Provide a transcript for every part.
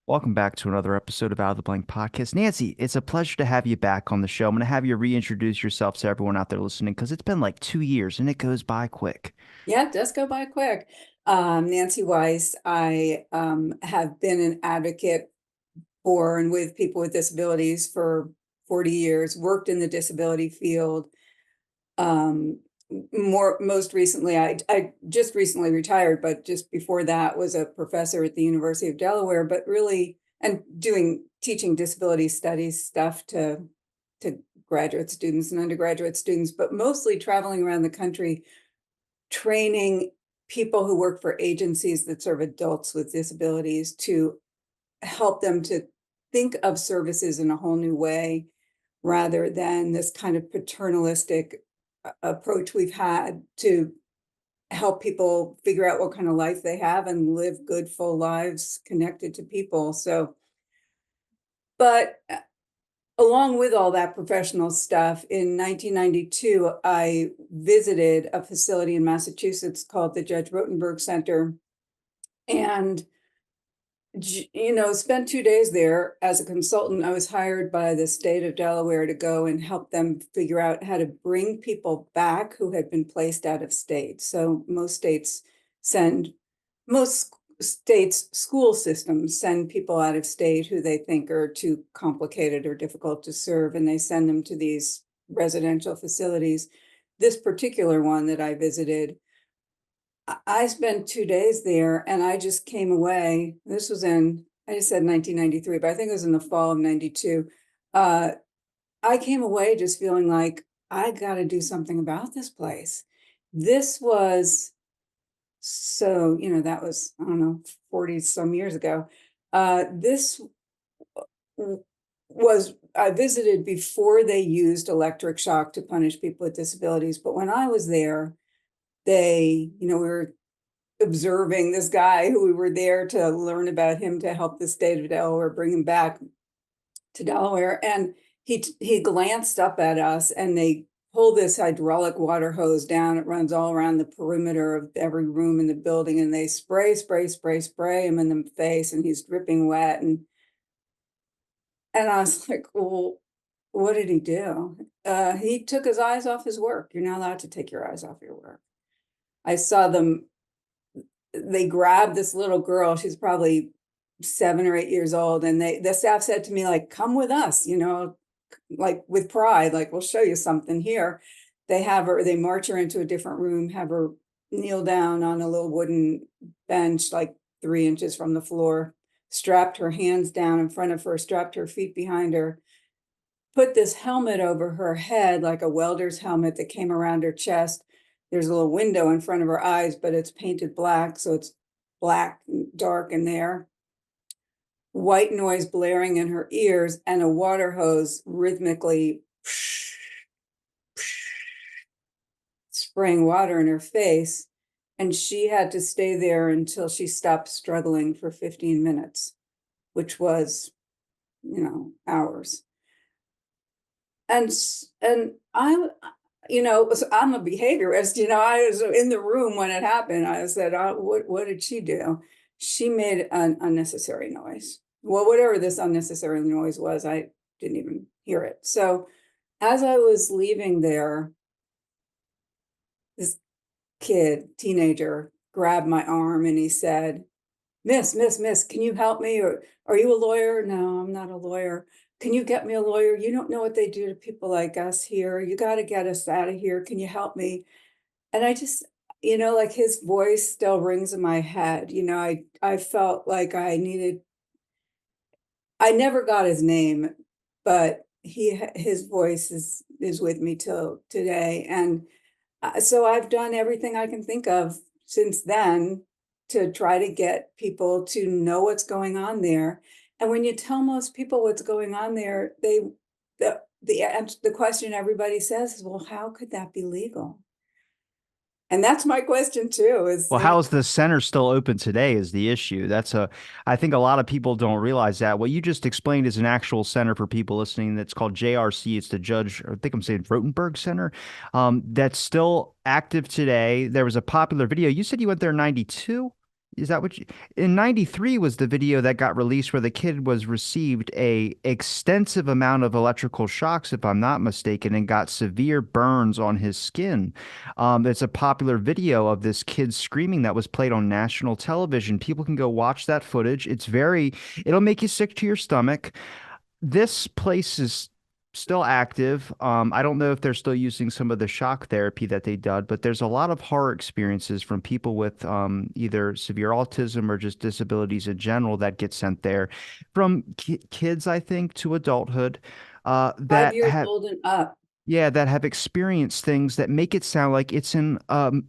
Welcome back to another episode of Out of the Blank Podcast. Nancy, it's a pleasure to have you back on the show. I'm going to have you reintroduce yourself to everyone out there listening because it's been like 2 years and it goes by quick. Yeah, it does go by quick. Nancy Weiss. I have been an advocate for and with people with disabilities for 40 years, worked in the disability field. Um, most recently, I just recently retired, but just before that was a professor at the University of Delaware, but really, and teaching disability studies stuff to graduate students and undergraduate students, but mostly traveling around the country training people who work for agencies that serve adults with disabilities to help them to think of services in a whole new way rather than this kind of paternalistic approach we've had to help people figure out what kind of life they have and live good full lives connected to people. So but along with all that professional stuff, in 1992, I visited a facility in Massachusetts called the Judge Rotenberg Center and spent 2 days there as a consultant. I was hired by the state of Delaware to go and help them figure out how to bring people back who had been placed out of state. So send, most states' school systems send people out of state who they think are too complicated or difficult to serve, and they send them to these residential facilities. This particular one that I visited, I spent 2 days there and I just came away. This was I just said 1993, but I think it was in the fall of 92. Uh, I came away just feeling like I got to do something about this place. This was that was, I don't know, 40 some years ago. This was, I visited before they used electric shock to punish people with disabilities. But when I was there, we were observing this guy who we were there to learn about him to help the state of Delaware bring him back to Delaware. And he glanced up at us and they pull this hydraulic water hose down. It runs all around the perimeter of every room in the building and they spray him in the face and he's dripping wet. And I was like, well, what did he do? He took his eyes off his work. You're not allowed to take your eyes off your work. I saw them they grabbed this little girl. She's probably 7 or 8 years old. And the staff said to me, like, come with us, like with pride, like, we'll show you something here. They march her into a different room, have her kneel down on a little wooden bench, like 3 inches from the floor, strapped her hands down in front of her, strapped her feet behind her, put this helmet over her head, like a welder's helmet that came around her chest. There's a little window in front of her eyes, but it's painted black, so it's black and dark in there. White noise blaring in her ears and a water hose rhythmically spraying water in her face. And she had to stay there until she stopped struggling for 15 minutes, which was, hours. And I I'm a behaviorist. I was in the room when it happened. I said, what did she do? She made an unnecessary noise. Well, whatever this unnecessary noise was, I didn't even hear it. So as I was leaving there, this teenager, grabbed my arm and he said, Miss, can you help me? Or are you a lawyer? No, I'm not a lawyer. Can you get me a lawyer? You don't know what they do to people like us here. You got to get us out of here. Can you help me? And I just, like his voice still rings in my head. I felt like I never got his name, but his voice is with me till today. And so I've done everything I can think of since then to try to get people to know what's going on there. And when you tell most people what's going on there, the question everybody says is, well, how could that be legal? And that's my question too, is, Well, how is the center still open today is the issue. I think a lot of people don't realize that. What you just explained is an actual center for people listening that's called JRC. It's the Judge, I think I'm saying Rotenberg Center. That's still active today. There was a popular video. You said you went there in 92? Is that what you, in 93 was the video that got released where the kid was received a extensive amount of electrical shocks, if I'm not mistaken, and got severe burns on his skin. It's a popular video of this kid screaming that was played on national television. People can go watch that footage. It'll make you sick to your stomach. This place is still active. I don't know if they're still using some of the shock therapy that they did, but there's a lot of horror experiences from people with either severe autism or just disabilities in general that get sent there, from kids, I think, to adulthood, Five that years have old and up. yeah, that have experienced things that make it sound like it's in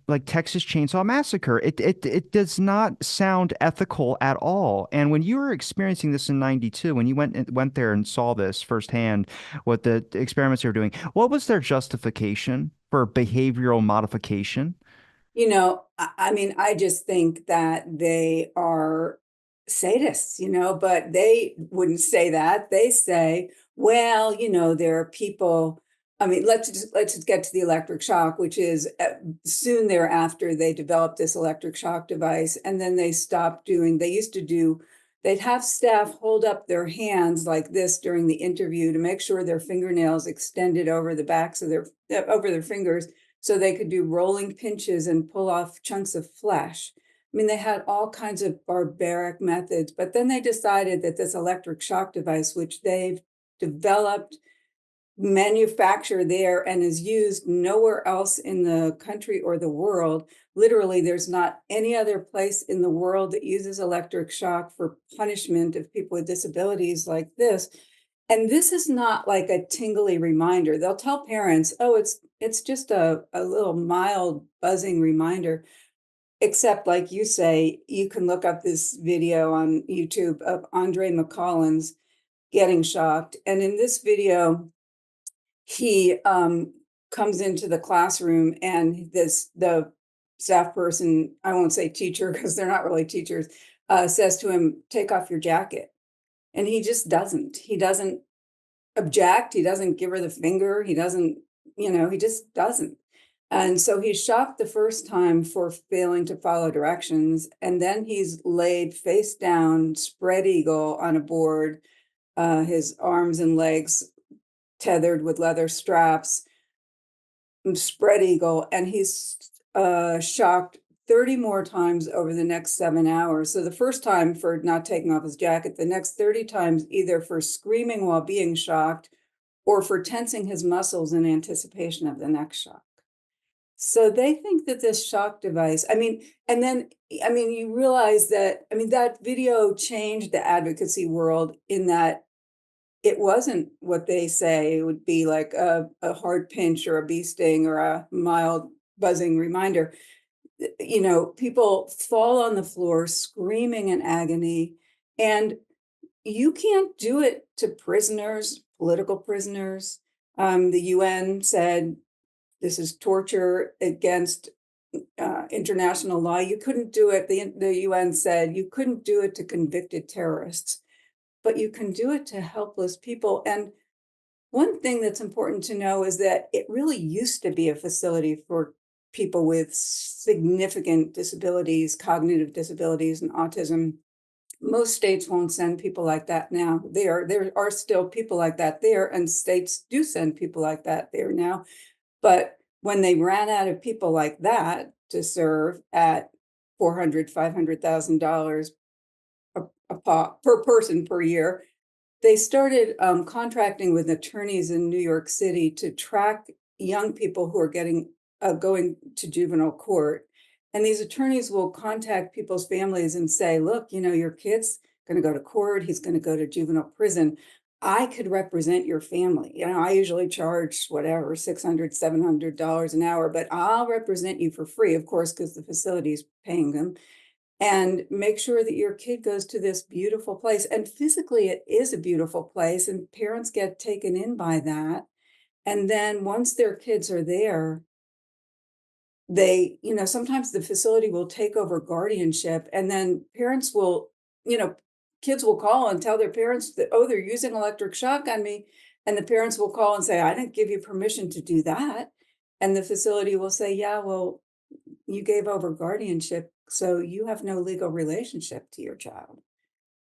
like Texas Chainsaw Massacre. It does not sound ethical at all. And when you were experiencing this in 92, when you went there and saw this firsthand, what the experiments they were doing, what was their justification for behavioral modification? I mean, I just think that they are sadists, but they wouldn't say that. They say, well, there are people. I mean, let's just get to the electric shock, which is soon thereafter they developed this electric shock device, and then they stopped doing. They used to do. They'd have staff hold up their hands like this during the interview to make sure their fingernails extended over the backs of their fingers so they could do rolling pinches and pull off chunks of flesh. I mean, they had all kinds of barbaric methods, but then they decided that this electric shock device, which they've developed, manufactured there, and is used nowhere else in the country or the world. Literally, there's not any other place in the world that uses electric shock for punishment of people with disabilities like this. And this is not like a tingly reminder. They'll tell parents, oh, it's just a little mild buzzing reminder. Except, like you say, you can look up this video on YouTube of Andre McCollins getting shocked. And in this video, he comes into the classroom, and the staff person, I won't say teacher because they're not really teachers, says to him, take off your jacket. And he just doesn't. He doesn't object. He doesn't give her the finger. He doesn't, he just doesn't. And so he's shocked the first time for failing to follow directions. And then he's laid face down, spread eagle on a board, his arms and legs tethered with leather straps, spread eagle. And he's shocked 30 more times over the next 7 hours. So the first time for not taking off his jacket, the next 30 times either for screaming while being shocked or for tensing his muscles in anticipation of the next shock. So they think that this shock device, I mean, and then, I mean, you realize that, I mean, that video changed the advocacy world in that it wasn't what they say it would be, like a hard pinch or a bee sting or a mild buzzing reminder. People fall on the floor screaming in agony, and you can't do it to prisoners, political prisoners. The UN said this is torture against international law. You couldn't do it. The UN said you couldn't do it to convicted terrorists, but you can do it to helpless people. And one thing that's important to know is that it really used to be a facility for people with significant disabilities, cognitive disabilities, and autism. Most states won't send people like that now. There are still people like that there, and states do send people like that there now. But when they ran out of people like that to serve at $400,000, $500,000 per person per year, they started contracting with attorneys in New York City to track young people who are going to juvenile court. And these attorneys will contact people's families and say, look, your kid's going to go to court. He's going to go to juvenile prison. I could represent your family. I usually charge whatever, $600, $700 an hour, but I'll represent you for free, of course, because the facility's paying them, and make sure that your kid goes to this beautiful place. And physically, it is a beautiful place, and parents get taken in by that. And then once their kids are there, sometimes the facility will take over guardianship, and then kids will call and tell their parents that, oh, they're using electric shock on me. And the parents will call and say, I didn't give you permission to do that. And the facility will say, yeah, well, you gave over guardianship, so you have no legal relationship to your child.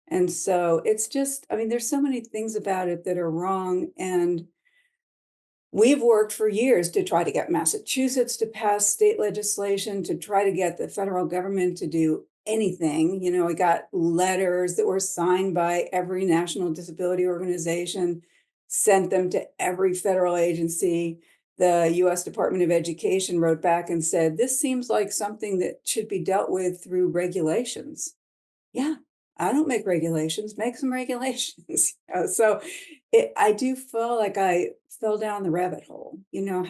And so it's just, I mean, there's so many things about it that are wrong. And we've worked for years to try to get Massachusetts to pass state legislation, to try to get the federal government to do anything. You know, we got letters that were signed by every national disability organization, sent them to every federal agency. The US Department of Education wrote back and said, this seems like something that should be dealt with through regulations. Yeah, I don't make regulations, make some regulations. So I do feel like I fell down the rabbit hole. You know,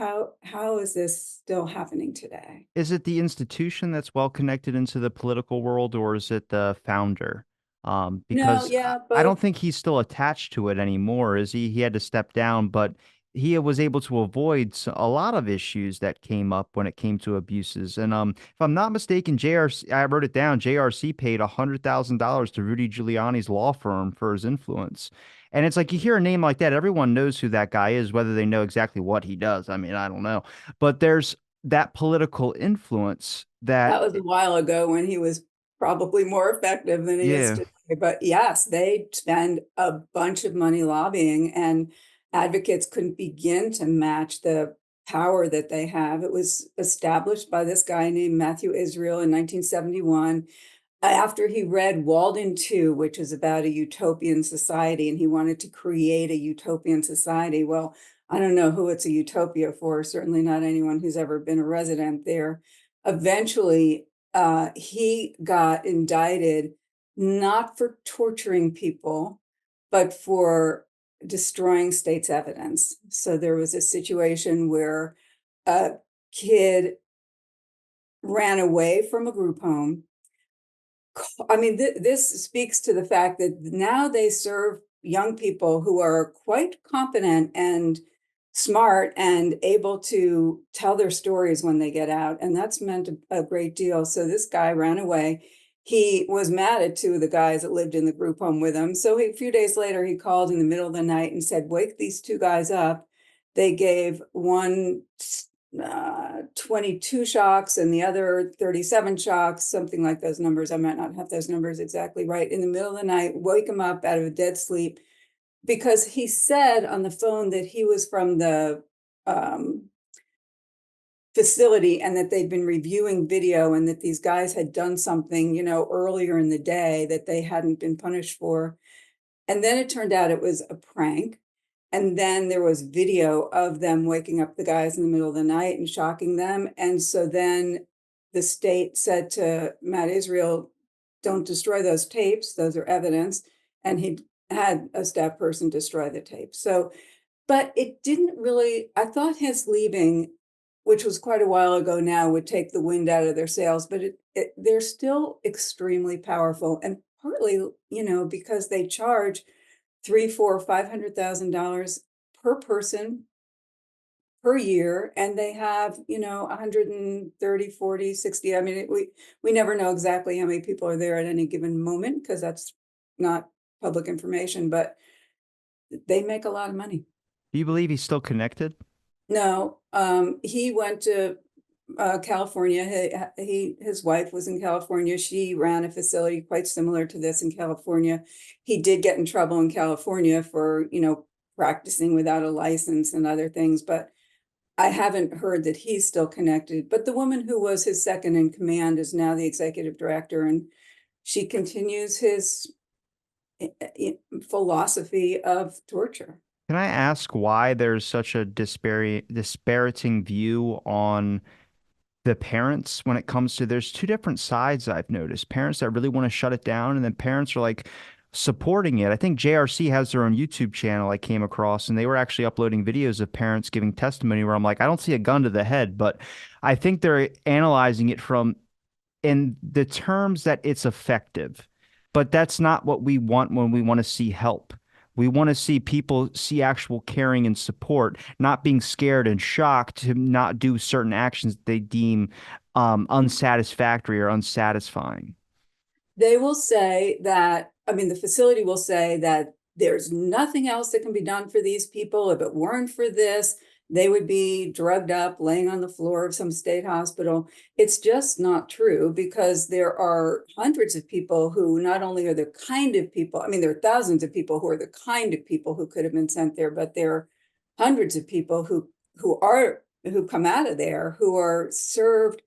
how is this still happening today? Is it the institution that's well connected into the political world, or is it the founder? No, Because yeah, I both. don't think he's still attached to it anymore, is he? He had to step down, but he was able to avoid a lot of issues that came up when it came to abuses. And if I'm not mistaken, JRC, I wrote it down, JRC paid $100,000 to Rudy Giuliani's law firm for his influence. And it's like you hear a name like that, everyone knows who that guy is, whether they know exactly what he does. I mean, I don't know. But there's that political influence that, That was a while ago when he was probably more effective than he is yeah. today. But yes, they spend a bunch of money lobbying, and advocates couldn't begin to match the power that they have. It was established by this guy named Matthew Israel in 1971 after he read Walden 2, which is about a utopian society, and he wanted to create a utopian society. Well, I don't know who it's a utopia for, certainly not anyone who's ever been a resident there. Eventually, he got indicted not for torturing people, but for destroying state's evidence. So there was a situation where a kid ran away from a group home. I mean, this speaks to the fact that now they serve young people who are quite competent and smart and able to tell their stories when they get out. And that's meant a great deal. So this guy ran away. He was mad at two of the guys that lived in the group home with him. So a few days later, he called in the middle of the night and said, wake these two guys up. They gave one 22 shocks and the other 37 shocks, something like those numbers. I might not have those numbers exactly right. In the middle of the night, wake him up out of a dead sleep, because he said on the phone that he was from the um, facility and that they'd been reviewing video and that these guys had done something, you know, earlier in the day that they hadn't been punished for. And then it turned out it was a prank. And then there was video of them waking up the guys in the middle of the night and shocking them. And so then the state said to Matt Israel, don't destroy those tapes. Those are evidence. And he had a staff person destroy the tapes. So, but it didn't really, I thought his leaving, which was quite a while ago now, would take the wind out of their sails, but they're still extremely powerful. And partly, you know, because they charge three, four, $500,000 per person per year, and they have, you know, 130, 40, 60. I mean, we never know exactly how many people are there at any given moment because that's not public information, but they make a lot of money. Do you believe he's still connected? No, he went to California. His wife was in California. She ran a facility quite similar to this in California. He did get in trouble in California for, you know, practicing without a license and other things, but I haven't heard that he's still connected. But the woman who was his second in command is now the executive director, and she continues his philosophy of torture. Can I ask why there's such a disparating view on the parents when it comes to there's two different sides I've noticed. Parents that really want to shut it down, and then parents are like supporting it. I think JRC has their own YouTube channel I came across, and they were actually uploading videos of parents giving testimony where I'm like, I don't see a gun to the head, but I think they're analyzing it from in the terms that it's effective. But that's not what we want when we want to see help. We want to see people see actual caring and support, not being scared and shocked to not do certain actions they deem unsatisfactory or unsatisfying. They will say that, I mean, the facility will say that there's nothing else that can be done for these people. If it weren't for this, they would be drugged up, laying on the floor of some state hospital. It's just not true, because there are hundreds of people who not only are the kind of people, I mean, there are thousands of people who are the kind of people who could have been sent there, but there are hundreds of people who come out of there who are served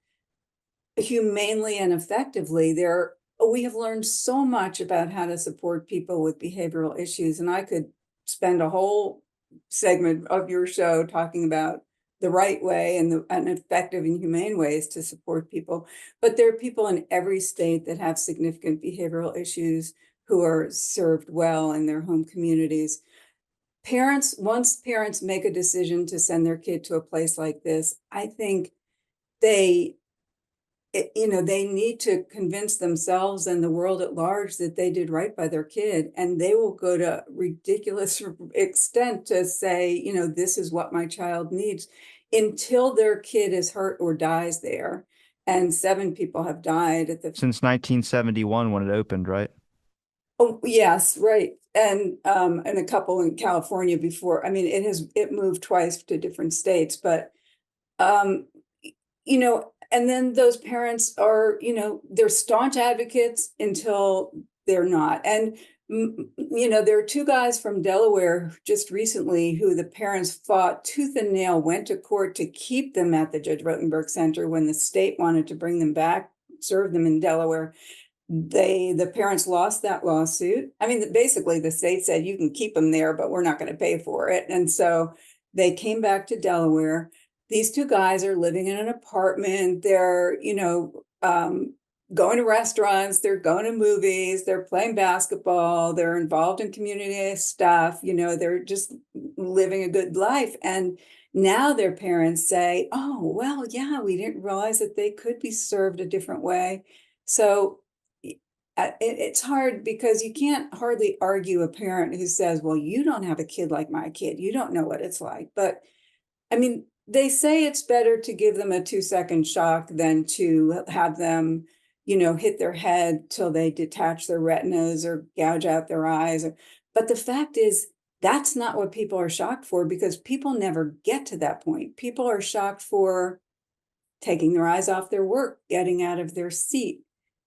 humanely and effectively. We have learned so much about how to support people with behavioral issues, and I could spend a whole segment of your show talking about the right way and effective and humane ways to support people. But there are people in every state that have significant behavioral issues who are served well in their home communities. Once parents make a decision to send their kid to a place like this, I think they they need to convince themselves and the world at large that they did right by their kid, and they will go to ridiculous extent to say, this is what my child needs, until their kid is hurt or dies there. And 7 people have died at the. Since 1971 when it opened, right? Oh, yes, right. And a couple in California before. I mean, it moved twice to different states, but um and then those parents are, they're staunch advocates until they're not. And there are 2 guys from Delaware just recently who the parents fought tooth and nail, went to court to keep them at the Judge Rotenberg Center when the state wanted to bring them back, serve them in Delaware. The parents lost that lawsuit. I mean, basically the state said, you can keep them there, but we're not going to pay for it. And so they came back to Delaware. These 2 guys are living in an apartment. They're, going to restaurants, they're going to movies, they're playing basketball, they're involved in community stuff, they're just living a good life. And now their parents say, oh, well, yeah, we didn't realize that they could be served a different way. So it's hard, because you can't hardly argue a parent who says, well, you don't have a kid like my kid, you don't know what it's like. But I mean, they say it's better to give them a 2-second shock than to have them, hit their head till they detach their retinas or gouge out their eyes. But the fact is, that's not what people are shocked for, because people never get to that point. People are shocked for taking their eyes off their work, getting out of their seat,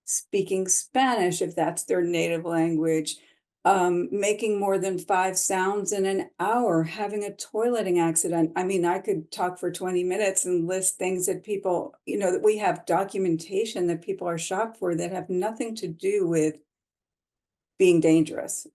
speaking Spanish if that's their native language, making more than 5 sounds in an hour, having a toileting accident. I mean, I could talk for 20 minutes and list things that people, that we have documentation that people are shocked for that have nothing to do with being dangerous.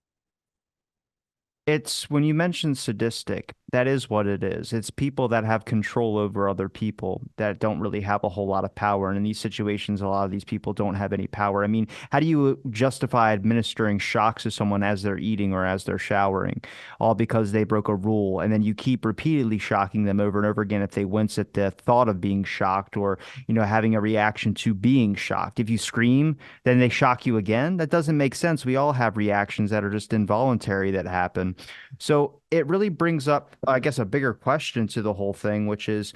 It's when you mention sadistic, that is what it is. It's people that have control over other people that don't really have a whole lot of power. And in these situations, a lot of these people don't have any power. I mean, how do you justify administering shocks to someone as they're eating or as they're showering, all because they broke a rule? And then you keep repeatedly shocking them over and over again if they wince at the thought of being shocked or, having a reaction to being shocked. If you scream, then they shock you again. That doesn't make sense. We all have reactions that are just involuntary that happen. So it really brings up, I guess, a bigger question to the whole thing, which is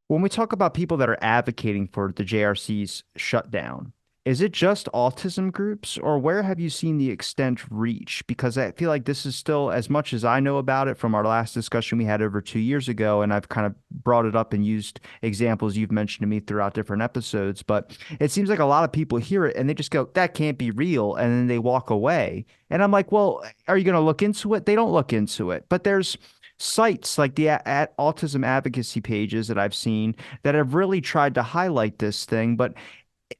when we talk about people that are advocating for the JRC's shutdown, is it just autism groups, or where have you seen the extent reach? Because I feel like this is still, as much as I know about it from our last discussion we had over 2 years ago, and I've kind of brought it up and used examples you've mentioned to me throughout different episodes, but it seems like a lot of people hear it and they just go, that can't be real, and then they walk away. And I'm like, well, are you going to look into it? They don't look into it. But there's sites like the at autism advocacy pages that I've seen that have really tried to highlight this thing, but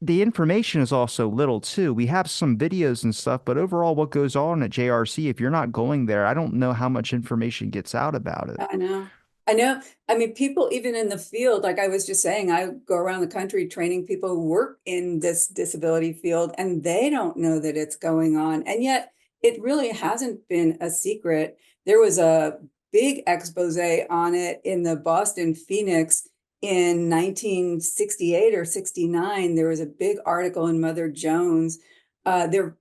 the information is also little too. We have some videos and stuff, but overall, what goes on at JRC, if you're not going there, I don't know how much information gets out about it. I know. I know. I mean, people even in the field, like I was just saying, I go around the country training people who work in this disability field, and they don't know that it's going on. And yet it really hasn't been a secret. There was a big expose on it in the Boston Phoenix in 1968 or 69. There was a big article in Mother Jones. After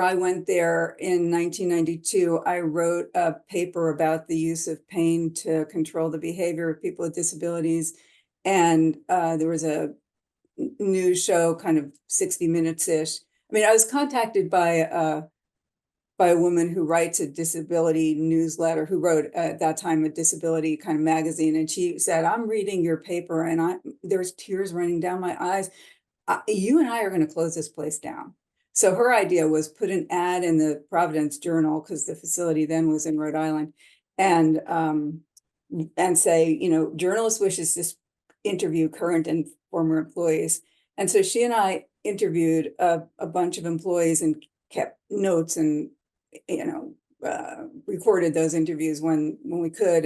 I went there in 1992, I wrote a paper about the use of pain to control the behavior of people with disabilities. And there was a news show, kind of 60 minutes-ish. I mean, I was contacted by by a woman who writes a disability newsletter, who wrote at that time a disability kind of magazine. And she said, I'm reading your paper and there's tears running down my eyes. You and I are going to close this place down. So her idea was put an ad in the Providence Journal, because the facility then was in Rhode Island, and say, journalist wishes to interview current and former employees. And so she and I interviewed a bunch of employees and kept notes and, recorded those interviews when we could,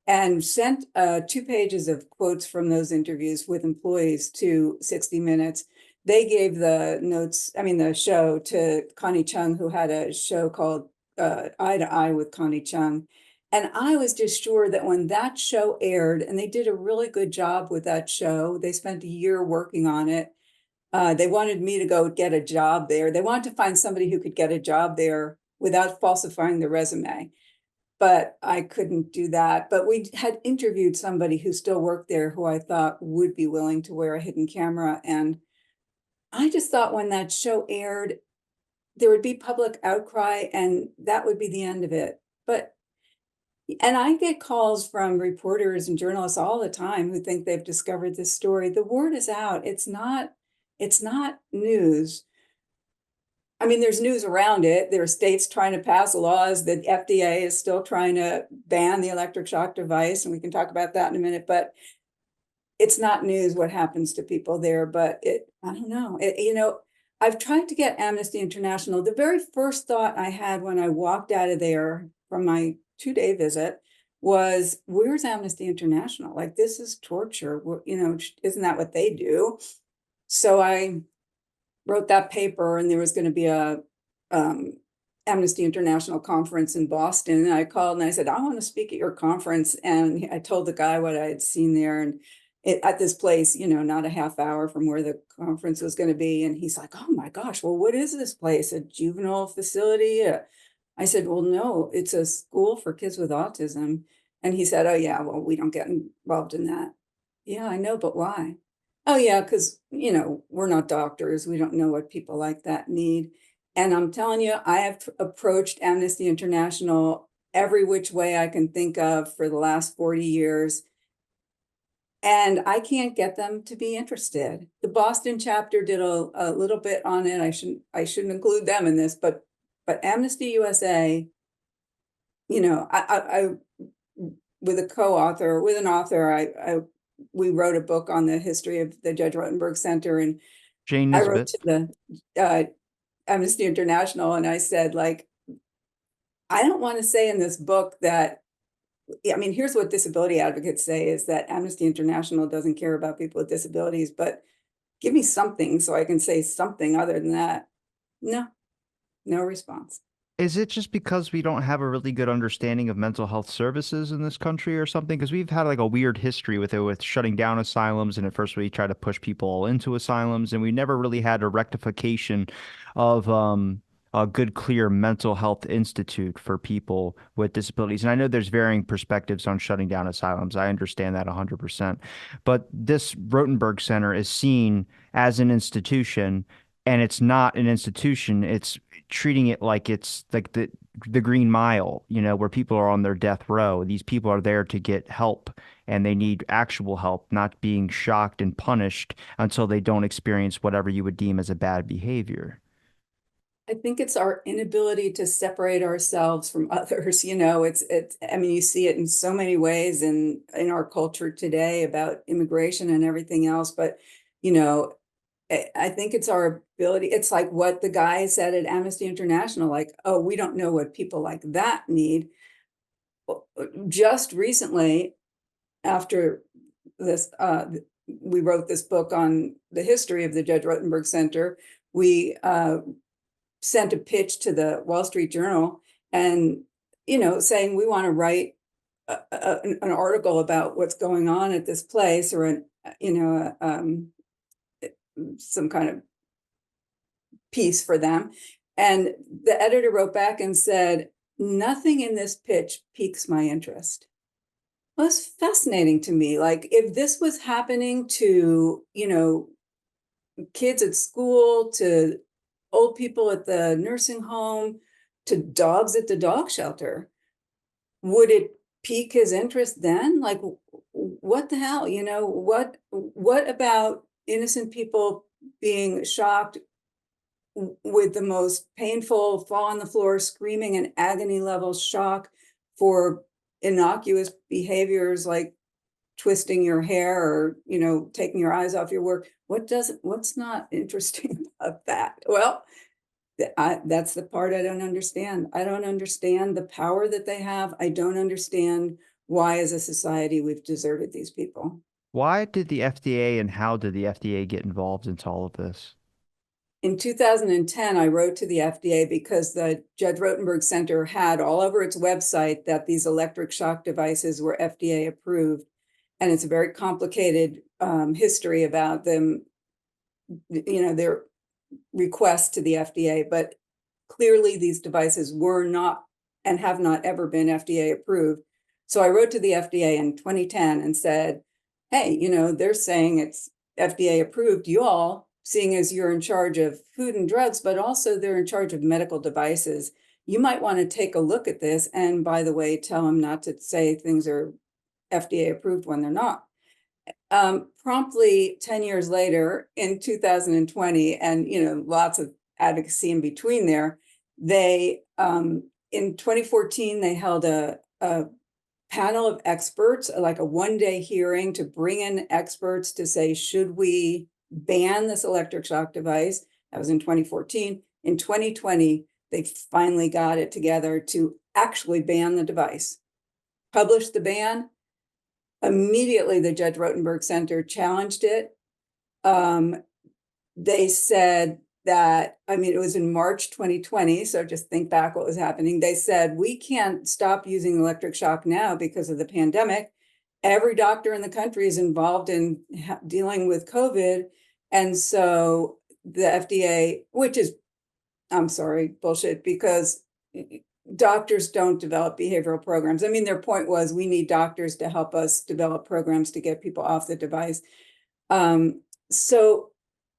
and sent 2 pages of quotes from those interviews with employees to 60 Minutes. They gave the show to Connie Chung, who had a show called Eye to Eye with Connie Chung. And I was just sure that when that show aired, and they did a really good job with that show, they spent a year working on it. They wanted me to go get a job there. They wanted to find somebody who could get a job there without falsifying the resume. But I couldn't do that. But we had interviewed somebody who still worked there who I thought would be willing to wear a hidden camera. And I just thought when that show aired, there would be public outcry and that would be the end of it. And I get calls from reporters and journalists all the time who think they've discovered this story. The word is out. It's not news. I mean, there's news around it. There are states trying to pass laws. The FDA is still trying to ban the electric shock device, and we can talk about that in a minute, but it's not news what happens to people there. But I don't know. I've tried to get Amnesty International. The very first thought I had when I walked out of there from my 2-day visit was, where's Amnesty International? Like, this is torture. Isn't that what they do? So I wrote that paper, and there was going to be a Amnesty International conference in Boston. And I called and I said, I want to speak at your conference. And I told the guy what I had seen there, and at this place, not a half hour from where the conference was going to be. And he's like, oh my gosh, well, what is this place? A juvenile facility? I said, well, no, it's a school for kids with autism. And he said, oh yeah, well, we don't get involved in that. Yeah, I know, but why? Oh yeah, because, we're not doctors. We don't know what people like that need. And I'm telling you, I have approached Amnesty International every which way I can think of for the last 40 years. And I can't get them to be interested. The Boston chapter did a little bit on it. I shouldn't include them in this, but Amnesty USA, I with an author, we wrote a book on the history of the Judge Rotenberg Center, and Jane I wrote Nisbet. to the Amnesty International, and I said, like, I don't want to say in this book that, here's what disability advocates say, is that Amnesty International doesn't care about people with disabilities, but give me something so I can say something other than that. No response. Is it just because we don't have a really good understanding of mental health services in this country or something? Because we've had like a weird history with it, with shutting down asylums, and at first we tried to push people all into asylums, and we never really had a rectification of a good, clear mental health institute for people with disabilities. And I know there's varying perspectives on shutting down asylums. I understand that 100%. But this Rotenberg Center is seen as an institution, and it's not an institution. It's treating it like it's like the Green Mile, where people are on their death row. These people are there to get help, and they need actual help, not being shocked and punished until they don't experience whatever you would deem as a bad behavior. I think it's our inability to separate ourselves from others. You see it in so many ways in our culture today about immigration and everything else. But, I think it's our ability. It's like what the guy said at Amnesty International, like, oh, we don't know what people like that need. Just recently, after this, we wrote this book on the history of the Judge Rotenberg Center. We sent a pitch to the Wall Street Journal, and saying we want to write an article about what's going on at this place, or some kind of piece for them. And the editor wrote back and said, nothing in this pitch piques my interest. Well, it's fascinating to me. Like, if this was happening to, kids at school, to old people at the nursing home, to dogs at the dog shelter. Would it pique his interest then? Like, what the hell, what about innocent people being shocked with the most painful fall on the floor, screaming and agony level shock for innocuous behaviors like twisting your hair or, taking your eyes off your work? What's not interesting about that? Well, that's the part I don't understand. I don't understand the power that they have. I don't understand why, as a society, we've deserted these people. Why did the FDA and how did the FDA get involved into all of this? In 2010, I wrote to the FDA because the Judge Rotenberg Center had all over its website that these electric shock devices were FDA approved. And it's a very complicated history about them, their request to the FDA. But clearly, these devices were not and have not ever been FDA approved. So I wrote to the FDA in 2010 and said, hey, they're saying it's FDA approved. You all, seeing as you're in charge of food and drugs, but also they're in charge of medical devices, you might want to take a look at this. And by the way, tell them not to say things are FDA approved when they're not. Promptly 10 years later, in 2020, and lots of advocacy in between there, they in 2014 they held a panel of experts, like a one-day hearing to bring in experts to say, should we ban this electric shock device? That was in 2014. In 2020, they finally got it together to actually ban the device, published the ban. Immediately, the Judge Rotenberg Center challenged it. They said that, it was in March 2020, so just think back what was happening. They said, we can't stop using electric shock now because of the pandemic. Every doctor in the country is involved in dealing with COVID. And so the FDA, which is, I'm sorry, bullshit, because doctors don't develop behavioral programs. Their point was, we need doctors to help us develop programs to get people off the device. Even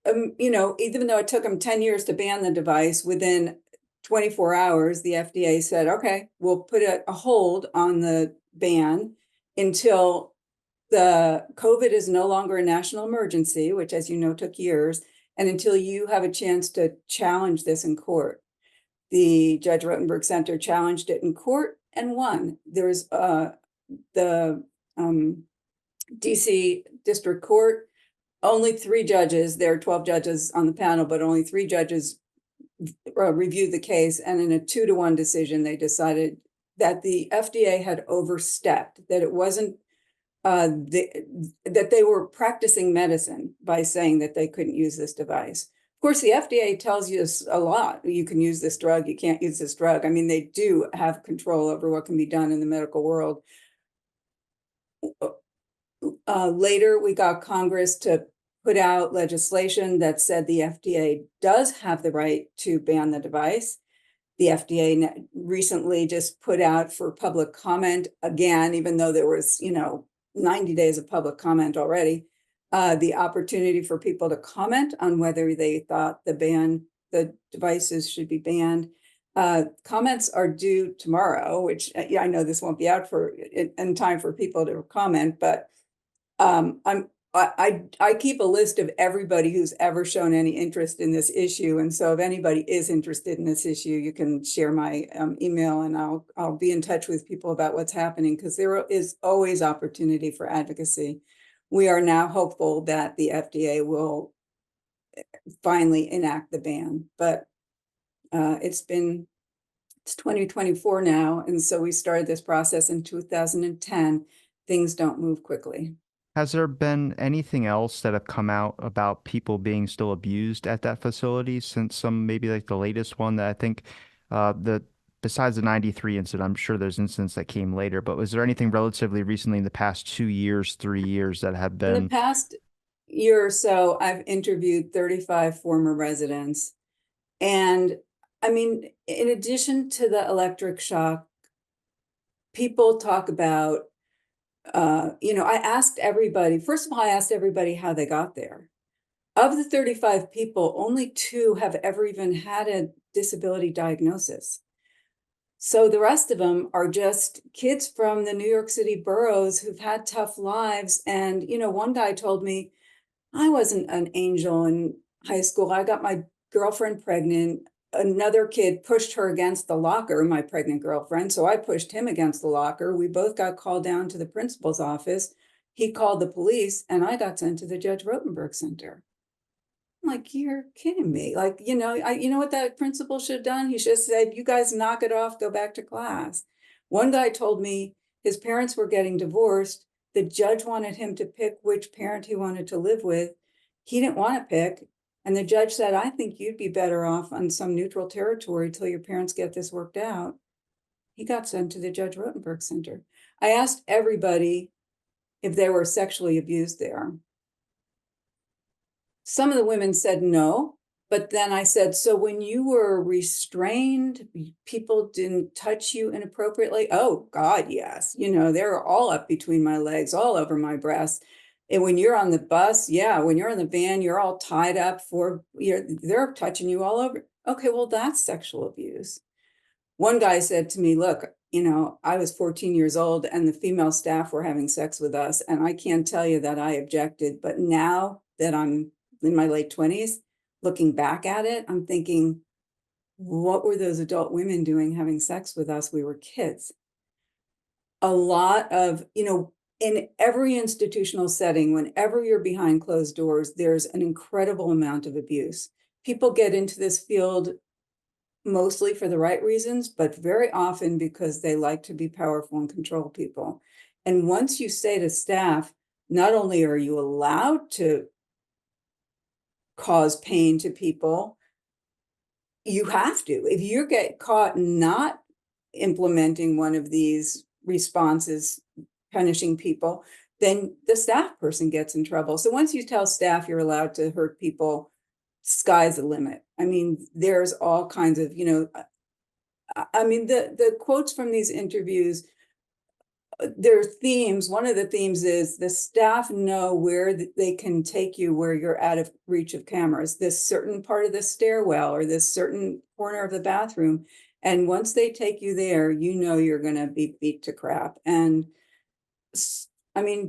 though it took them 10 years to ban the device, within 24 hours, the FDA said, okay, we'll put a hold on the ban until the COVID is no longer a national emergency, which, as you know, took years, and until you have a chance to challenge this in court. The Judge Rotenberg Center challenged it in court and won. There's the DC District Court, only 3 judges, there are 12 judges on the panel, but only 3 judges reviewed the case. And in a 2-to-1 decision, they decided that the FDA had overstepped, that it wasn't, that they were practicing medicine by saying that they couldn't use this device. Of course, the FDA tells you a lot. You can use this drug, you can't use this drug. They do have control over what can be done in the medical world. Later, we got Congress to put out legislation that said the FDA does have the right to ban the device. The FDA recently just put out for public comment again, even though there was, 90 days of public comment already, the opportunity for people to comment on whether they thought the devices should be banned. Comments are due tomorrow, which I know this won't be out in time for people to comment, but I keep a list of everybody who's ever shown any interest in this issue, and so if anybody is interested in this issue, you can share my email, and I'll be in touch with people about what's happening, because there is always opportunity for advocacy. We are now hopeful that the FDA will finally enact the ban, but it's 2024 now, and so we started this process in 2010. Things don't move quickly. Has there been anything else that have come out about people being still abused at that facility since maybe like the latest one that I think besides the 93 incident, I'm sure there's incidents that came later, but was there anything relatively recently in the past 2 years, 3 years that have been? In the past year or so, I've interviewed 35 former residents. And in addition to the electric shock, people talk about, I asked everybody, first of all, I asked everybody how they got there. Of the 35 people, only 2 have ever even had a disability diagnosis. So the rest of them are just kids from the New York City boroughs who've had tough lives. And, one guy told me, I wasn't an angel in high school. I got my girlfriend pregnant. Another kid pushed her against the locker, my pregnant girlfriend. So I pushed him against the locker. We both got called down to the principal's office. He called the police, and I got sent to the Judge Rotenberg Center. I'm like, you're kidding me. Like, you know what that principal should have done? He should have said, you guys knock it off, go back to class. One guy told me his parents were getting divorced. The judge wanted him to pick which parent he wanted to live with. He didn't want to pick. And the judge said, I think you'd be better off on some neutral territory till your parents get this worked out. He got sent to the Judge Rotenberg Center. I asked everybody if they were sexually abused there. Some of the women said no, but then I said, so when you were restrained, people didn't touch you inappropriately? Oh, God, yes. They're all up between my legs, all over my breasts. And when you're on the bus, yeah, when you're in the van, you're all tied up they're touching you all over. Okay, well, that's sexual abuse. One guy said to me, look, I was 14 years old and the female staff were having sex with us. And I can't tell you that I objected, but now that I'm in my late 20s, looking back at it, I'm thinking, what were those adult women doing having sex with us? We were kids. A lot of, in every institutional setting, whenever you're behind closed doors, there's an incredible amount of abuse. People get into this field mostly for the right reasons, but very often because they like to be powerful and control people. And once you say to staff, not only are you allowed to cause pain to people, you have to. If you get caught not implementing one of these responses, punishing people, then the staff person gets in trouble. So once you tell staff you're allowed to hurt people, sky's the limit. I mean, there's all kinds of, the quotes from these interviews, their themes. One of the themes is the staff know where they can take you where you're out of reach of cameras, this certain part of the stairwell or this certain corner of the bathroom. And once they take you there, you're going to be beat to crap. And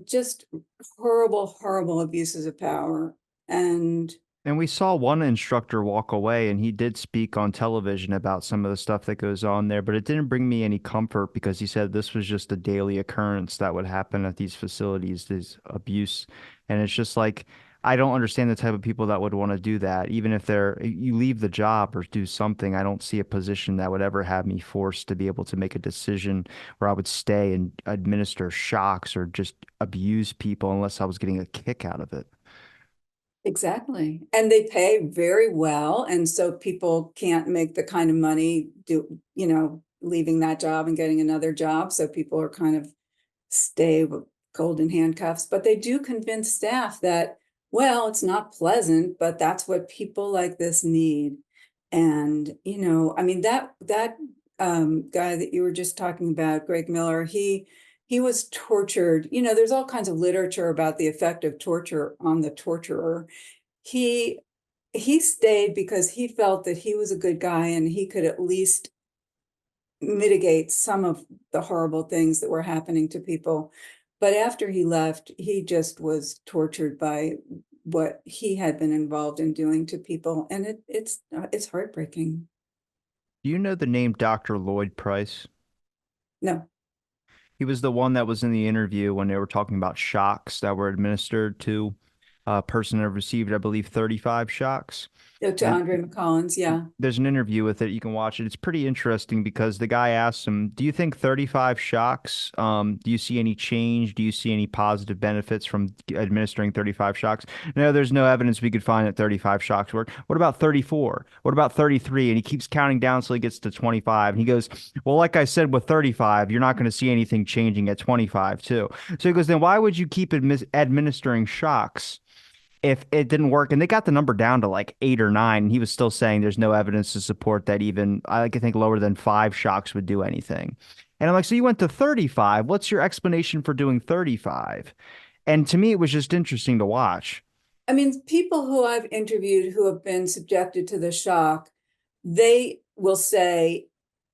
just horrible, horrible abuses of power. And we saw one instructor walk away, and he did speak on television about some of the stuff that goes on there, but it didn't bring me any comfort because he said this was just a daily occurrence that would happen at these facilities, this abuse. And it's just like, I don't understand the type of people that would want to do that. Even if you leave the job or do something, I don't see a position that would ever have me forced to be able to make a decision where I would stay and administer shocks or just abuse people unless I was getting a kick out of it. Exactly. And they pay very well. And so people can't make the kind of money leaving that job and getting another job. So people are kind of stay with golden handcuffs, but they do convince staff that, well, it's not pleasant, but that's what people like this need. And, that guy that you were just talking about, Greg Miller, he was tortured. There's all kinds of literature about the effect of torture on the torturer. He he stayed because he felt that he was a good guy and he could at least mitigate some of the horrible things that were happening to people. But after he left, he just was tortured by what he had been involved in doing to people, and it's heartbreaking. Do you know the name Dr. Lloyd Price? No, He was the one that was in the interview when they were talking about shocks that were administered to a person that received, I believe, 35 shocks. to And Andre McCollins, yeah. there's an interview with it. You can watch it. It's pretty interesting because the guy asks him, "Do you think 35 shocks? Do you see any change? Do you see any positive benefits from administering 35 shocks?" No, there's no evidence we could find that 35 shocks work. What about 34? What about 33? And he keeps counting down until he gets to 25. And he goes, "Well, like I said, with 35, you're not going to see anything changing at 25 too." So he goes, "Then why would you keep administering shocks if it didn't work?" And they got the number down to like 8 or 9. And he was still saying there's no evidence to support that even I like to think lower than 5 shocks would do anything. And I'm like, so you went to 35. What's your explanation for doing 35? And to me, it was just interesting to watch. People who I've interviewed who have been subjected to the shock, they will say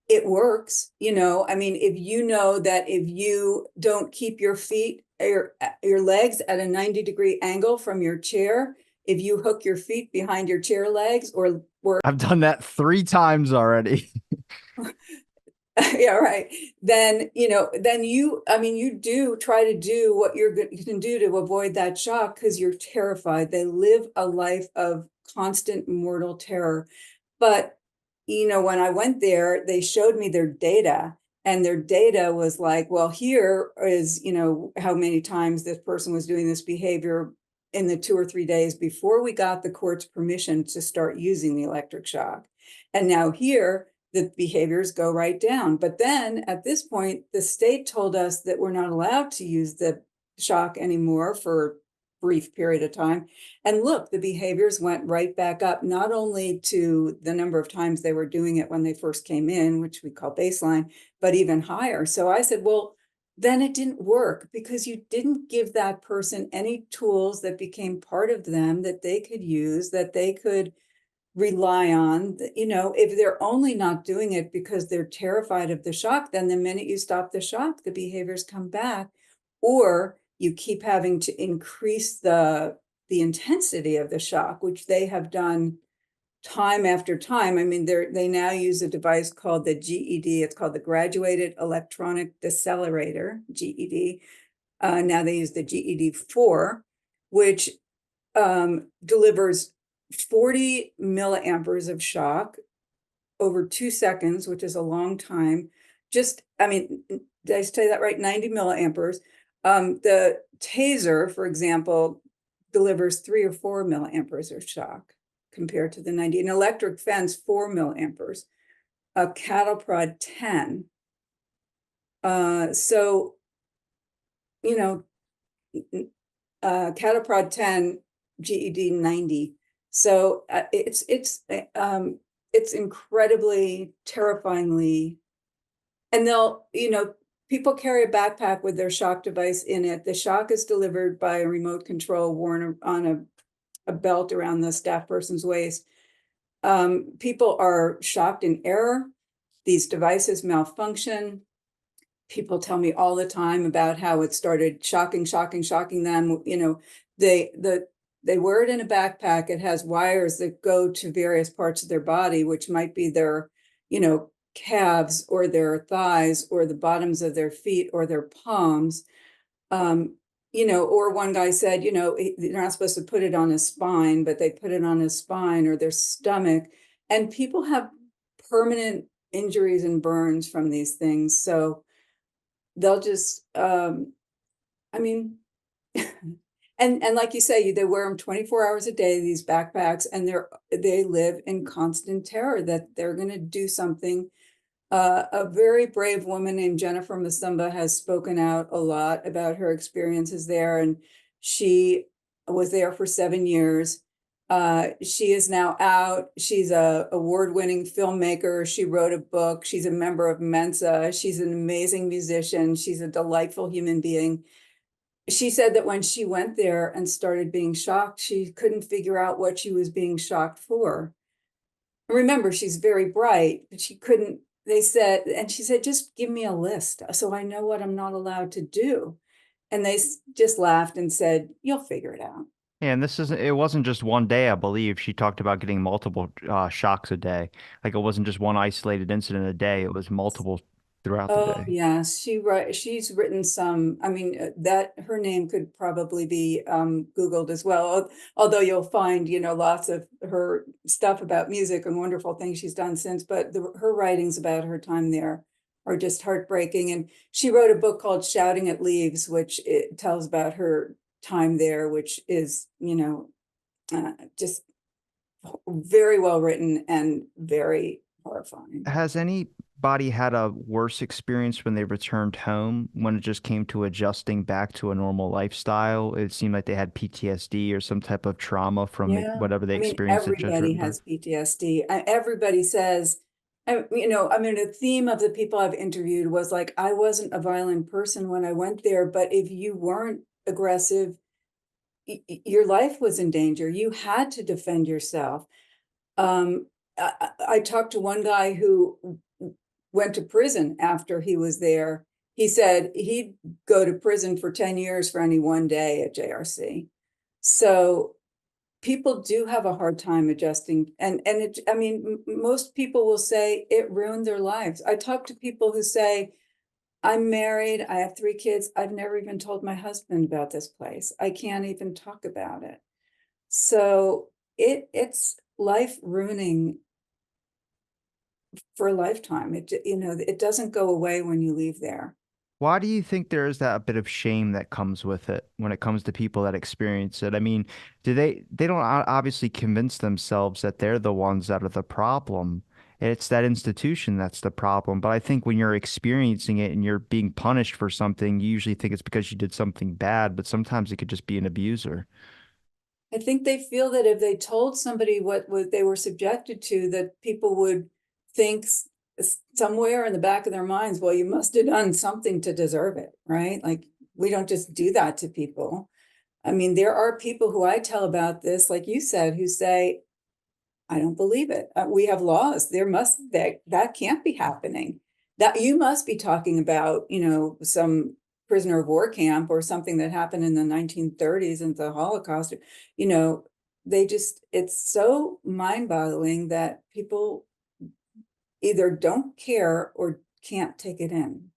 it works, you know. I mean, if you know that if you don't keep your feet, your legs at a 90-degree angle from your chair, if you hook your feet behind your chair legs or I've done that 3 times already. yeah, right. Then, you know, then you, I mean, you do try to do what you can do to avoid that shock because you're terrified. They live a life of constant mortal terror. But, you know, when I went there, they showed me their data, and their data was like, well, here is, you know, how many times this person was doing this behavior in the 2 or 3 days before we got the court's permission to start using the electric shock. And now here, the behaviors go right down. But then at this point, the state told us that we're not allowed to use the shock anymore for a brief period of time. And look, the behaviors went right back up, not only to the number of times they were doing it when they first came in, which we call baseline, but even higher. So I said, well, then it didn't work because you didn't give that person any tools that became part of them that they could use, that they could rely on. You know, if they're only not doing it because they're terrified of the shock, then the minute you stop the shock, the behaviors come back, or you keep having to increase the intensity of the shock, which they have done time after time. I mean, they now use a device called the GED. It's called the Graduated Electronic Decelerator, GED. Now they use the GED-4, which delivers 40 milliamperes of shock over 2 seconds, which is a long time. Just, I mean, did I say that right? 90 milliamperes. The taser, for example, delivers 3 or 4 milliamperes of shock compared to the 90. An electric fence, 4 milliamperes. A cattle prod, 10. So, you know, cattle prod 10, GED 90. So it's incredibly terrifyingly, and they'll, you know, people carry a backpack with their shock device in it. The shock is delivered by a remote control worn on a belt around the staff person's waist. People are shocked in error. These devices malfunction. People tell me all the time about how it started shocking them. You know, they wear it in a backpack. It has wires that go to various parts of their body, which might be their, you know, calves or their thighs or the bottoms of their feet or their palms. You know, or one guy said, you know, they're not supposed to put it on his spine, but they put it on his spine or their stomach. And people have permanent injuries and burns from these things. So they'll just, I mean, and like you say, they wear them 24 hours a day, these backpacks, and they live in constant terror that they're going to do something. A very brave woman named Jennifer Masumba has spoken out a lot about her experiences there, and she was there for 7 years. She is now out. She's a award-winning filmmaker. She wrote a book. She's a member of Mensa. She's an amazing musician. She's a delightful human being. She said that when she went there and started being shocked, she couldn't figure out what she was being shocked for. Remember, she's very bright, but she couldn't, they said, and she said, just give me a list so I know what I'm not allowed to do. And they just laughed and said, you'll figure it out. And it wasn't just one day, I believe. She talked about getting multiple shocks a day. Like it wasn't just one isolated incident a day, it was multiple throughout the Oh, day. yes, she's written some, I mean, that her name could probably be Googled as well. Although you'll find, you know, lots of her stuff about music and wonderful things she's done since, but her writings about her time there are just heartbreaking. And she wrote a book called Shouting at Leaves, which it tells about her time there, which is, you know, just very well written and very horrifying. Has anybody had a worse experience when they returned home when it just came to adjusting back to a normal lifestyle? It seemed like they had PTSD or some type of trauma from Yeah, whatever they I mean, experienced at Judge everybody Rotenberg. has PTSD. Everybody says, you know, I mean, the theme of the people I've interviewed was like, I wasn't a violent person when I went there, but if you weren't aggressive, your life was in danger. You had to defend yourself. I talked to one guy who went to prison after he was there. He said he'd go to prison for 10 years for any one day at JRC. So people do have a hard time adjusting. And it, I mean, most people will say it ruined their lives. I talk to people who say, I'm married, I have 3 kids. I've never even told my husband about this place. I can't even talk about it. So it's life ruining for a lifetime. It doesn't go away when you leave there. Why do you think there is that bit of shame that comes with it when it comes to people that experience it? I mean, they don't obviously convince themselves that they're the ones that are the problem. It's that institution that's the problem. But I think when you're experiencing it and you're being punished for something, you usually think it's because you did something bad, but sometimes it could just be an abuser. I think they feel that if they told somebody what they were subjected to, that people would think somewhere in the back of their minds, well, you must have done something to deserve it, right? Like, we don't just do that to people. I mean, there are people who I tell about this, like you said, who say, I don't believe it. We have laws. That can't be happening. That you must be talking about, some prisoner of war camp or something that happened in the 1930s and the Holocaust. You know, it's so mind-boggling that people either don't care or can't take it in.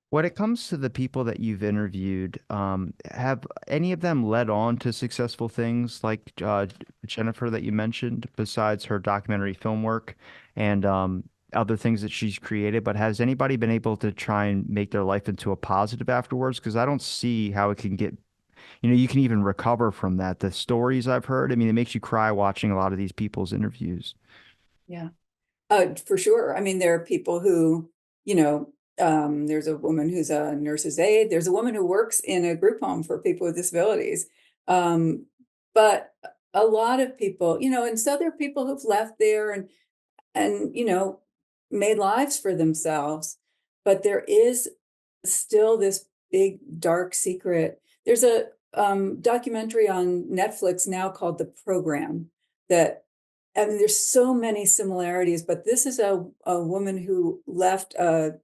When it comes to the people that you've interviewed, have any of them led on to successful things like Jennifer that you mentioned, besides her documentary film work and other things that she's created? But has anybody been able to try and make their life into a positive afterwards? Because I don't see how it can get, you can even recover from that. The stories I've heard, I mean, it makes you cry watching a lot of these people's interviews. Yeah. For sure. I mean, there are people who, there's a woman who's a nurse's aide. There's a woman who works in a group home for people with disabilities. Um, but a lot of people, and so there are people who've left there and made lives for themselves. But there is still this big dark secret. There's a documentary on Netflix now called The Program that, I mean, there's so many similarities, but this is a woman who left a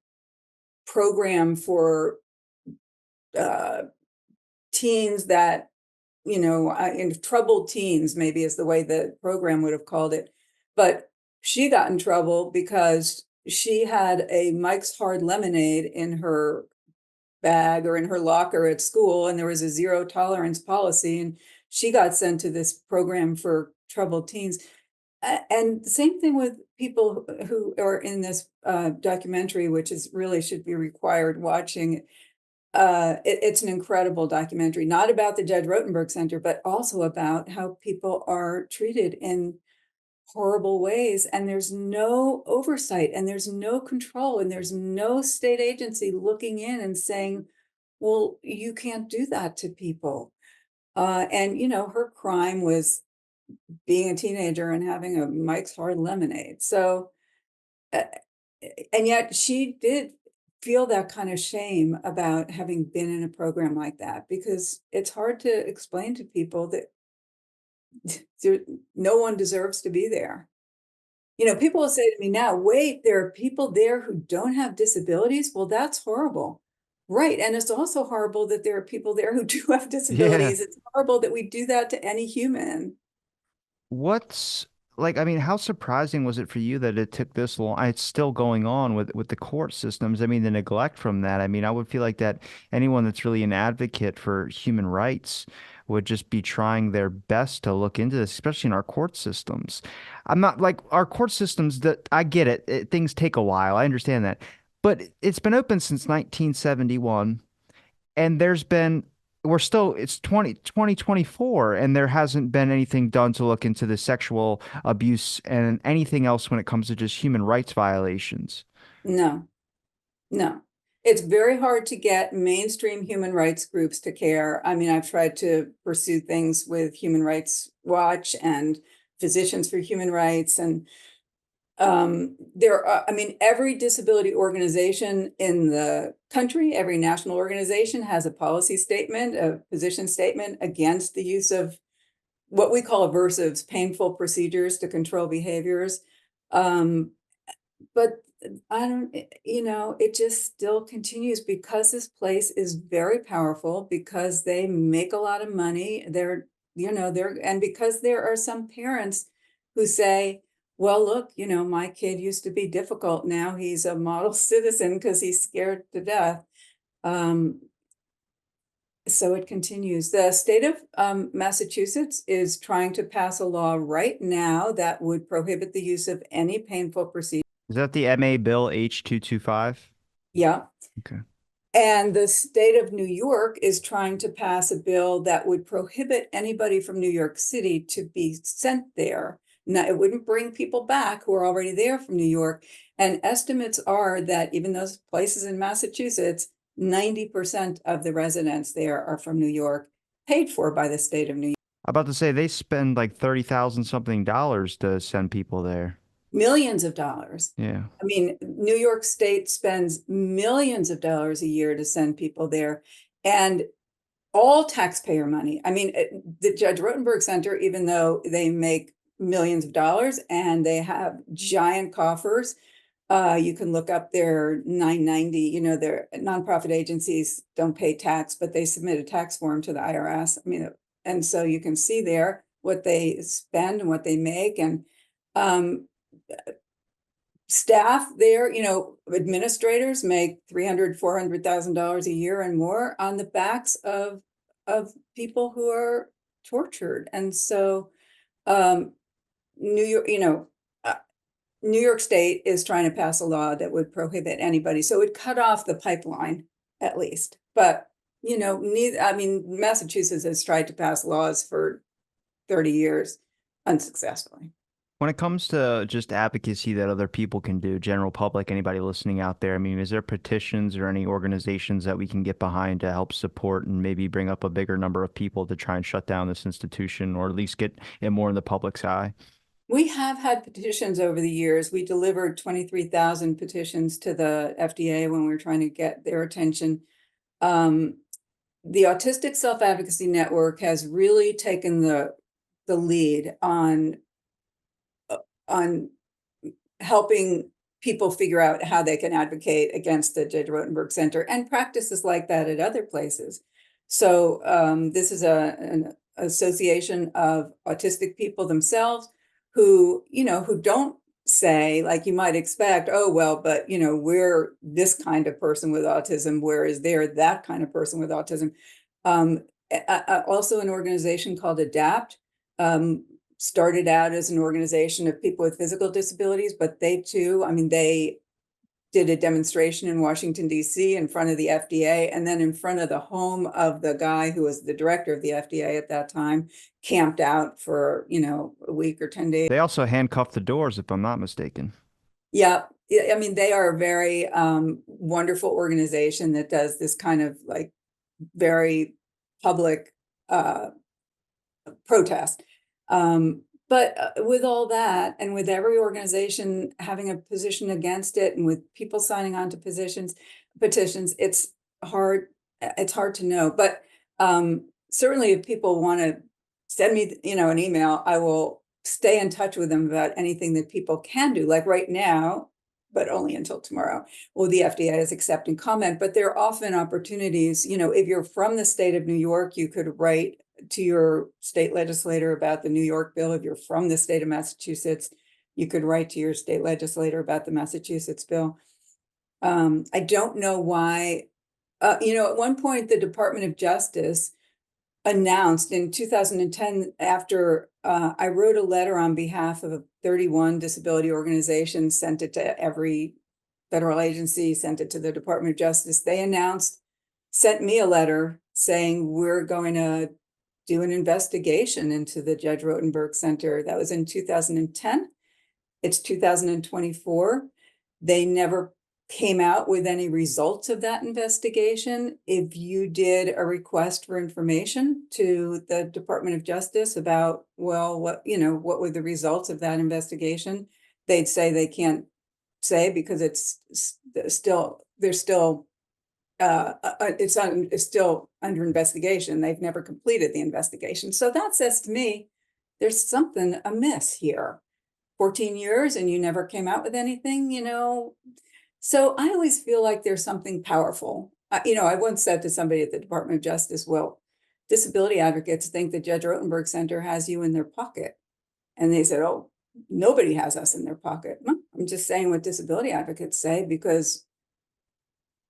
program for uh, teens that, in troubled teens, maybe is the way the program would have called it. But she got in trouble because she had a Mike's Hard Lemonade in her bag or in her locker at school, and there was a zero tolerance policy, and she got sent to this program for troubled teens. And the same thing with people who are in this documentary, which is really should be required watching. It's an incredible documentary, not about the Judge Rotenberg Center, but also about how people are treated in horrible ways. And there's no oversight and there's no control and there's no state agency looking in and saying, well, you can't do that to people. And her crime was being a teenager and having a Mike's Hard Lemonade. So, uh, and yet she did feel that kind of shame about having been in a program like that, because it's hard to explain to people that there, no one deserves to be there. People will say to me now, wait, there are people there who don't have disabilities. Well, that's horrible. Right. And it's also horrible that there are people there who do have Yeah. disabilities. It's horrible that we do that to any human. What's like, I mean, how surprising was it for you that it took this long? It's still going on with the court systems. I mean, the neglect from that. I mean, I would feel like that anyone that's really an advocate for human rights would just be trying their best to look into this, especially in our court systems. I'm not like our court systems that I get it, things take a while. I understand that. But it's been open since 1971 and we're still it's 2024 and there hasn't been anything done to look into the sexual abuse and anything else when it comes to just human rights violations. No, no. It's very hard to get mainstream human rights groups to care. I mean, I've tried to pursue things with Human Rights Watch and Physicians for Human Rights, and I mean, every disability organization in the country, every national organization has a policy statement, a position statement against the use of what we call aversives, painful procedures to control behaviors. Um, but I don't, it just still continues because this place is very powerful, because they make a lot of money. And because there are some parents who say, well, look, my kid used to be difficult. Now he's a model citizen because he's scared to death. Um, so it continues. The state of Massachusetts is trying to pass a law right now that would prohibit the use of any painful procedure. Is that the MA Bill H225? Yeah. Okay. And the state of New York is trying to pass a bill that would prohibit anybody from New York City to be sent there. Now, it wouldn't bring people back who are already there from New York. And estimates are that even those places in Massachusetts, 90% of the residents there are from New York, paid for by the state of New York. I'm about to say they spend like 30,000 something dollars to send people there. Millions of dollars. Yeah. I mean, New York State spends millions of dollars a year to send people there. And all taxpayer money. I mean, the Judge Rotenberg Center, even though they make millions of dollars and they have giant coffers, you can look up their 990, their nonprofit agencies don't pay tax, but they submit a tax form to the IRS. I mean, and so you can see there what they spend and what they make. And um, staff there, administrators make $300,000-$400,000 a year and more on the backs of people who are tortured. And so New York, New York State is trying to pass a law that would prohibit anybody. So it cut off the pipeline at least. But neither, I mean, Massachusetts has tried to pass laws for 30 years unsuccessfully. When it comes to just advocacy that other people can do, general public, anybody listening out there, I mean, is there petitions or any organizations that we can get behind to help support and maybe bring up a bigger number of people to try and shut down this institution or at least get it more in the public's eye? We have had petitions over the years. We delivered 23,000 petitions to the FDA when we were trying to get their attention. Um, the Autistic Self-Advocacy Network has really taken the lead on helping people figure out how they can advocate against the Judge Rotenberg Center and practices like that at other places. So this is an association of autistic people themselves who don't say, like you might expect, oh, well, but, we're this kind of person with autism, whereas they're that kind of person with autism. Um, Also an organization called ADAPT, started out as an organization of people with physical disabilities, but they too, I mean, they did a demonstration in Washington, D.C. in front of the FDA and then in front of the home of the guy who was the director of the FDA at that time, camped out for, a week or 10 days. They also handcuffed the doors, if I'm not mistaken. Yeah. I mean, they are a very wonderful organization that does this kind of like very public protest. But with all that, and with every organization having a position against it, and with people signing on to petitions, it's hard. It's hard to know. But certainly, if people want to send me, an email, I will stay in touch with them about anything that people can do. Like right now, but only until tomorrow. Well, the FDA is accepting comment, but there are often opportunities. If you're from the state of New York, you could write to your state legislator about the New York bill. If you're from the state of Massachusetts, you could write to your state legislator about the Massachusetts bill. I don't know why, at one point, the Department of Justice announced in 2010, after I wrote a letter on behalf of 31 disability organizations, sent it to every federal agency, sent it to the Department of Justice. They sent me a letter saying, we're going to do an investigation into the Judge Rotenberg Center. That was in 2010. It's 2024. They never came out with any results of that investigation. If you did a request for information to the Department of Justice about, well, what were the results of that investigation, they'd say they can't say because it's still under investigation. They've never completed the investigation. So that says to me, there's something amiss here 14 years and you never came out with anything, you know? So I always feel like there's something powerful. You know, I once said to somebody at the Department of Justice, well, disability advocates think the Judge Rotenberg Center has you in their pocket. And they said, oh, nobody has us in their pocket. Well, I'm just saying what disability advocates say because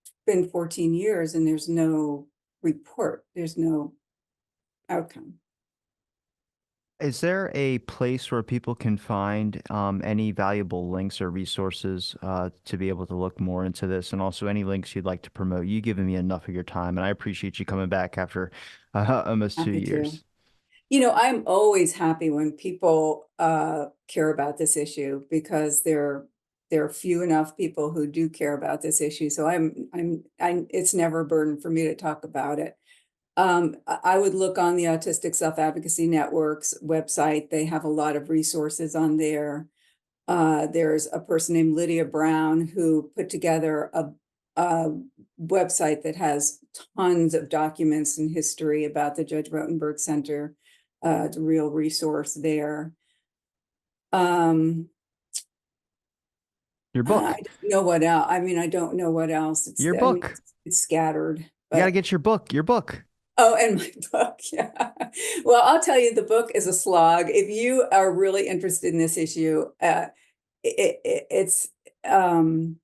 it's been 14 years and there's no report, there's no outcome. Is there a place where people can find any valuable links or resources to be able to look more into this, and also any links you'd like to promote? You've given me enough of your time, and I appreciate you coming back after almost two Happy to. years. You know, I'm always happy when people care about this issue because there are few enough people who do care about this issue. So I'm it's never a burden for me to talk about it. I would look on the Autistic Self-Advocacy Network's website. They have a lot of resources on there. There's a person named Lydia Brown who put together a website that has tons of documents and history about the Judge Rotenberg Center. It's a real resource there. Um, Your I book, don't know what else. I mean, I don't know what else. your I mean, book. it's scattered, You got to but get your book, your book. oh, and my book, yeah. Well, I'll tell you, the book is a slog. If you are really interested in this issue, um,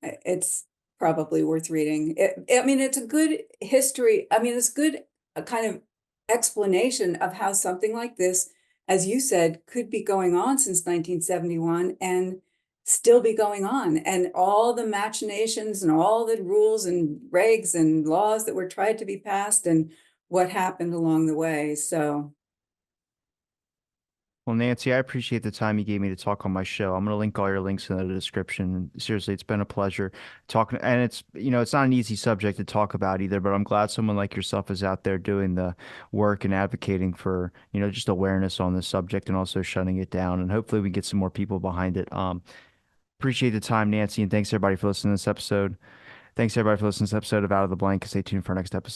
it's probably worth reading. I mean, it's a good history. I mean, it's good, a kind of explanation of how something like this, as you said, could be going on since 1971 and still be going on. And all the machinations and all the rules and regs and laws that were tried to be passed and what happened along the way. So Well, Nancy, I appreciate the time you gave me to talk on my show. I'm going to link all your links in the description. Seriously, it's been a pleasure talking. And it's, it's not an easy subject to talk about either, but I'm glad someone like yourself is out there doing the work and advocating for, just awareness on this subject and also shutting it down. And hopefully we get some more people behind it. Appreciate the time, Nancy, and thanks everybody for listening to this episode. Thanks everybody for listening to this episode of Out of the Blank. Stay tuned for our next episode.